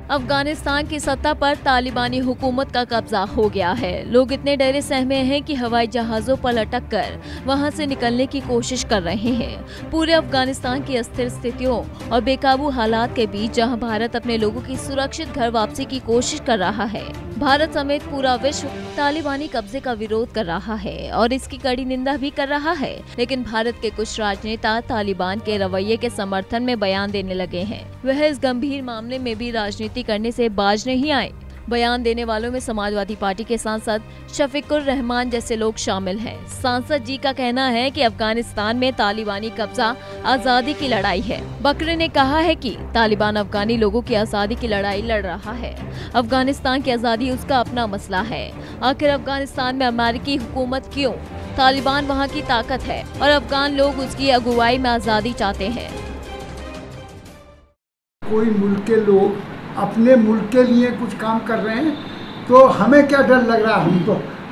अफगानिस्तान की सत्ता पर तालिबानी हुकूमत का कब्जा हो गया है। लोग इतने डरे सहमे हैं कि हवाई जहाजों पर लटक कर वहां से निकलने की कोशिश कर रहे हैं। पूरे अफगानिस्तान की अस्थिर स्थितियों और बेकाबू हालात के बीच जहां भारत अपने लोगों की सुरक्षित घर वापसी की कोशिश कर रहा है, भारत समेत पूरा विश्व तालिबानी कब्जे का विरोध कर रहा है और इसकी कड़ी निंदा भी कर रहा है। लेकिन भारत के कुछ राजनेता तालिबान के रवैये के समर्थन में बयान देने लगे हैं। वह इस गंभीर मामले में भी राजनीति करने से बाज नहीं आए। बयान देने वालों में समाजवादी पार्टी के सांसद शफीकुर रहमान जैसे लोग शामिल हैं। सांसद जी का कहना है कि अफगानिस्तान में तालिबानी कब्जा आजादी की लड़ाई है। बकरे ने कहा है कि तालिबान अफगानी लोगों की आजादी की लड़ाई लड़ रहा है। अफगानिस्तान की आजादी उसका अपना मसला है। आखिर अफगानिस्तान में अमेरिकी हुकूमत क्यों? तालिबान वहाँ की ताकत है और अफगान लोग उसकी अगुवाई में आजादी चाहते हैं। कोई मुल्क के लोग अपने मुल्क के लिए कुछ काम कर रहे हैं तो हमें क्या डर लग रहा है?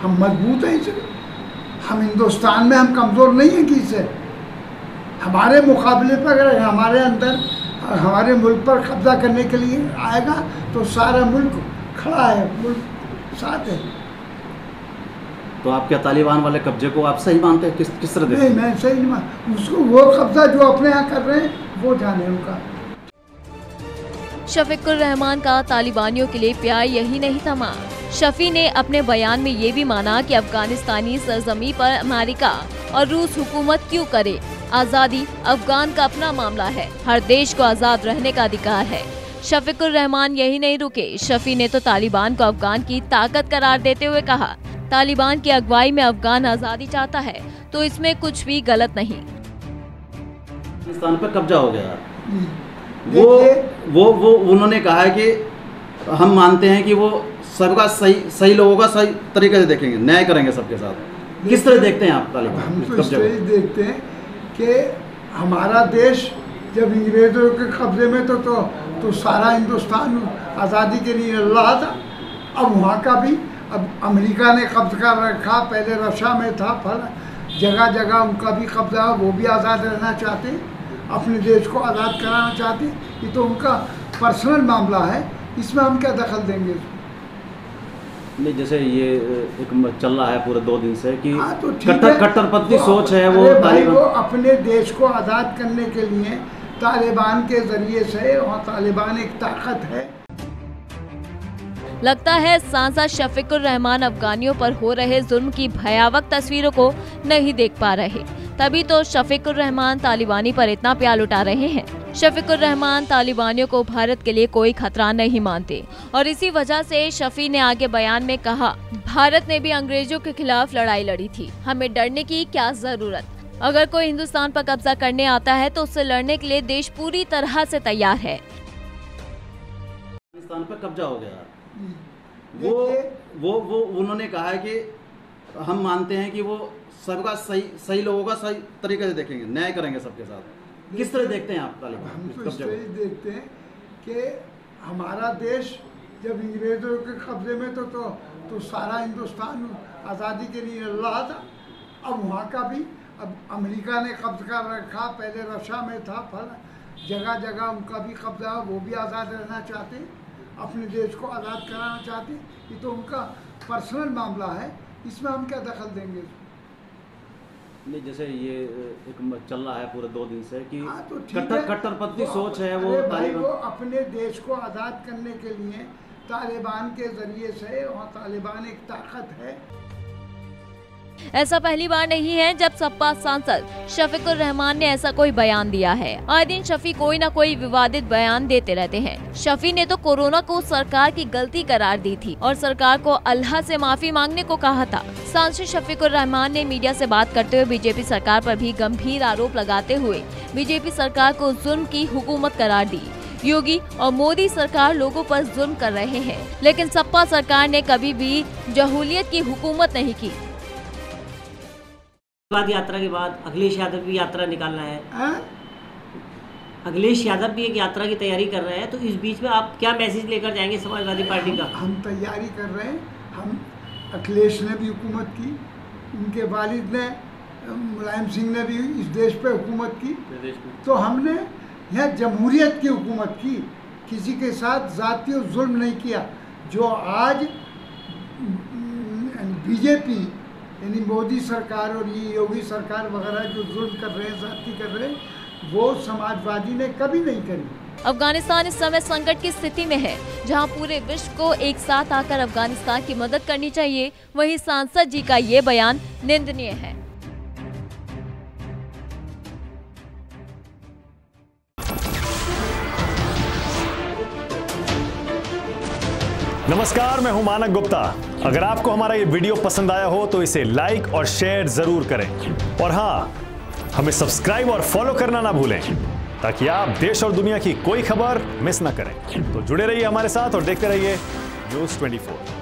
हम मजबूत हैं इससे। हम हिंदुस्तान में हम कमज़ोर नहीं हैं किसी। हमारे मुकाबले पर अगर हमारे अंदर हमारे मुल्क पर कब्जा करने के लिए आएगा तो सारा मुल्क खड़ा है, मुल्क साथ है। तो आप क्या तालिबान वाले कब्जे को आप सही मानते हैं? किस तरह देखते हैं? नहीं, मैं सही नहीं मानता। उसको वो कब्जा जो अपने यहाँ कर रहे हैं वो जाने उनका। शफीकुर रहमान का तालिबानियों के लिए प्यार यही नहीं थमा। शफी ने अपने बयान में ये भी माना कि अफगानिस्तानी सरजमी पर अमेरिका और रूस हुकूमत क्यों करे। आजादी अफगान का अपना मामला है। हर देश को आजाद रहने का अधिकार है। शफीकुर रहमान यही नहीं रुके। शफी ने तो तालिबान को अफगान की ताकत करार देते हुए कहा, तालिबान की अगुवाई में अफगान आजादी चाहता है तो इसमें कुछ भी गलत नहीं। अफगानिस्तान पर कब्जा हो गया। वो उन्होंने कहा है कि हम मानते हैं कि वो सबका सही लोगों का सही तरीके से देखेंगे, न्याय करेंगे सबके साथ। किस तरह देखते हैं आप तालिबान? हम तो इस तरह देखते हैं कि हमारा देश जब अंग्रेजों के कब्जे में तो सारा हिंदुस्तान आज़ादी के लिए लड़ रहा था। अब वहाँ का भी अब अमेरिका ने कब्जा कर रखा। पहले रशिया में था, फल जगह जगह उनका भी कब्जा, वो भी आज़ाद रहना चाहते, अपने देश को आज़ाद कराना चाहते। ये तो उनका पर्सनल मामला है, इसमें हम क्या दखल देंगे? नहीं, जैसे ये एक चल रहा है पूरे 2 दिन से कि तो कट्टरपंथी सोच है वो भाई, वो अपने देश को आज़ाद करने के लिए तालिबान के जरिए से, और तालिबान एक ताकत है। लगता है सांसद शफीकुर रहमान अफगानियों पर हो रहे जुल्म की भयावह तस्वीरों को नहीं देख पा रहे, तभी तो शफीकुर रहमान तालिबानी पर इतना प्यार लुटा रहे हैं। शफीकुर रहमान तालिबानियों को भारत के लिए कोई खतरा नहीं मानते और इसी वजह से शफी ने आगे बयान में कहा, भारत ने भी अंग्रेजों के खिलाफ लड़ाई लड़ी थी, हमें डरने की क्या जरूरत। अगर कोई हिंदुस्तान पर कब्जा करने आता है तो उससे लड़ने के लिए देश पूरी तरह से तैयार है। अफगानिस्तान पर कब्जा हो गया। वो उन्होंने कहा है कि हम मानते हैं कि वो सबका सही लोगों का सही तरीके से देखेंगे, न्याय करेंगे सबके साथ। किस तरह देखते हैं आप तालिबान? हम तो इस तरह देखते हैं कि हमारा देश जब अंग्रेजों के कब्जे में तो सारा हिंदुस्तान आज़ादी के लिए लड़ रहा था। अब वहाँ का भी अब अमेरिका ने कब्जा कर रखा। पहले रशिया में था, फल जगह जगह उनका भी कब्जा, वो भी आज़ाद रहना चाहते, अपने देश को आज़ाद कराना चाहते। ये तो उनका पर्सनल मामला है, इसमें हम क्या दखल देंगे? नहीं, जैसे ये एक चल रहा है पूरे 2 दिन से कि तो कट्टरपंथी सोच है वो भाई, वो अपने देश को आज़ाद करने के लिए तालिबान के जरिए से, और तालिबान एक ताकत है। ऐसा पहली बार नहीं है जब सपा सांसद शफीकुर रहमान ने ऐसा कोई बयान दिया है। आए दिन शफी कोई न कोई विवादित बयान देते रहते हैं। शफी ने तो कोरोना को सरकार की गलती करार दी थी और सरकार को अल्लाह से माफी मांगने को कहा था। सांसद शफीकुर रहमान ने मीडिया से बात करते हुए बीजेपी सरकार पर भी गंभीर आरोप लगाते हुए बीजेपी सरकार को जुल्म की हुकूमत करार दी। योगी और मोदी सरकार लोगों पर जुल्म कर रहे हैं, लेकिन सपा सरकार ने कभी भी जहूलियत की हुकूमत नहीं की। यात्रा के बाद अखिलेश यादव भी यात्रा निकालना है। अखिलेश यादव भी एक यात्रा की तैयारी कर रहे हैं, तो इस बीच में आप क्या मैसेज लेकर जाएंगे समाजवादी पार्टी का? हम तैयारी कर रहे हैं। हम अखिलेश ने भी हुकूमत की, उनके वालिद ने मुलायम सिंह ने भी इस देश पे हुकूमत की, तो हमने यहाँ जमहूरियत की हुकूमत की। किसी के साथ जाति और जुल्म नहीं किया। जो आज बीजेपी यानी मोदी सरकार और ये योगी सरकार वगैरह जो जुल्म कर रहे हैं, जाति कर रहे हैं, वो समाजवादी ने कभी नहीं करी। अफगानिस्तान इस समय संकट की स्थिति में है, जहां पूरे विश्व को एक साथ आकर अफगानिस्तान की मदद करनी चाहिए। वहीं सांसद जी का ये बयान निंदनीय है। नमस्कार, मैं हूं मानक गुप्ता। अगर आपको हमारा ये वीडियो पसंद आया हो तो इसे लाइक और शेयर जरूर करें, और हाँ, हमें सब्सक्राइब और फॉलो करना ना भूलें ताकि आप देश और दुनिया की कोई खबर मिस ना करें। तो जुड़े रहिए हमारे साथ और देखते रहिए न्यूज़ 24।